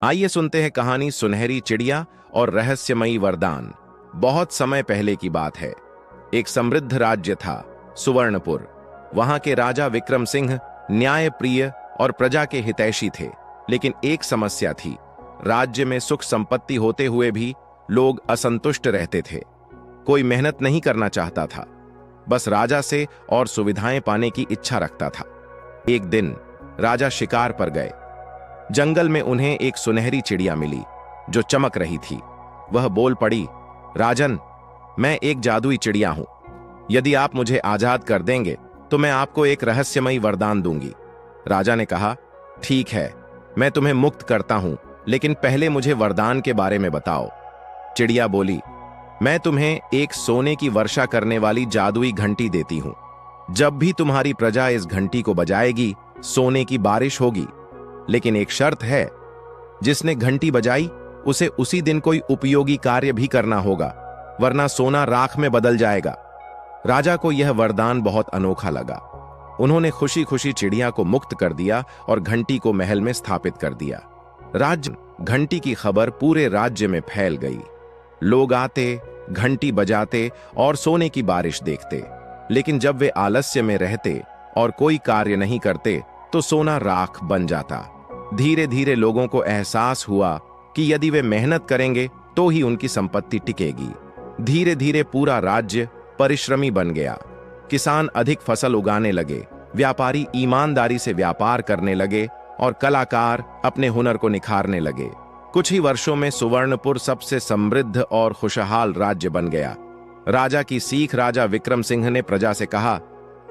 आइए सुनते हैं कहानी सुनहरी चिड़िया और रहस्यमयी वरदान। बहुत समय पहले की बात है। एक समृद्ध राज्य था, सुवर्णपुर। वहां के राजा विक्रम सिंह न्यायप्रिय और प्रजा के हितैषी थे। लेकिन एक समस्या थी। राज्य में सुख संपत्ति होते हुए भी लोग असंतुष्ट रहते थे। कोई मेहनत नहीं करना चाहता था, बस राजा से और सुविधाएं पाने की इच्छा रखता था। एक दिन राजा शिकार पर गए। जंगल में उन्हें एक सुनहरी चिड़िया मिली जो चमक रही थी। वह बोल पड़ी, राजन, मैं एक जादुई चिड़िया हूं। यदि आप मुझे आजाद कर देंगे तो मैं आपको एक रहस्यमयी वरदान दूंगी। राजा ने कहा, ठीक है, मैं तुम्हें मुक्त करता हूं, लेकिन पहले मुझे वरदान के बारे में बताओ। चिड़िया बोली, मैं तुम्हें एक सोने की वर्षा करने वाली जादुई घंटी देती हूं। जब भी तुम्हारी प्रजा इस घंटी को बजाएगी, सोने की बारिश होगी। लेकिन एक शर्त है, जिसने घंटी बजाई उसे उसी दिन कोई उपयोगी कार्य भी करना होगा, वरना सोना राख में बदल जाएगा। राजा को यह वरदान बहुत अनोखा लगा। उन्होंने खुशी खुशी चिड़िया को मुक्त कर दिया और घंटी को महल में स्थापित कर दिया। घंटी की खबर पूरे राज्य में फैल गई। लोग आते, घंटी बजाते और सोने की बारिश देखते। लेकिन जब वे आलस्य में रहते और कोई कार्य नहीं करते तो सोना राख बन जाता। धीरे धीरे लोगों को एहसास हुआ कि यदि वे मेहनत करेंगे तो ही उनकी संपत्ति टिकेगी। धीरे धीरे पूरा राज्य परिश्रमी बन गया। किसान अधिक फसल उगाने लगे, व्यापारी ईमानदारी से व्यापार करने लगे और कलाकार अपने हुनर को निखारने लगे। कुछ ही वर्षों में सुवर्णपुर सबसे समृद्ध और खुशहाल राज्य बन गया। राजा की सीख राजा विक्रम सिंह ने प्रजा से कहा,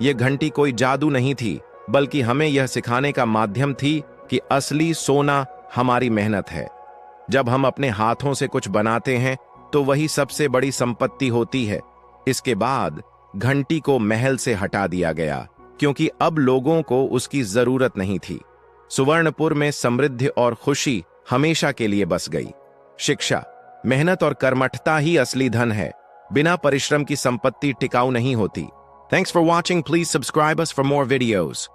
यह घंटी कोई जादू नहीं थी, बल्कि हमें यह सिखाने का माध्यम थी कि असली सोना हमारी मेहनत है। जब हम अपने हाथों से कुछ बनाते हैं तो वही सबसे बड़ी संपत्ति होती है। इसके बाद घंटी को महल से हटा दिया गया, क्योंकि अब लोगों को उसकी जरूरत नहीं थी। सुवर्णपुर में समृद्धि और खुशी हमेशा के लिए बस गई। शिक्षा, मेहनत और कर्मठता ही असली धन है। बिना परिश्रम की संपत्ति टिकाऊ नहीं होती। Thanks for watching. Please subscribe us for more videos.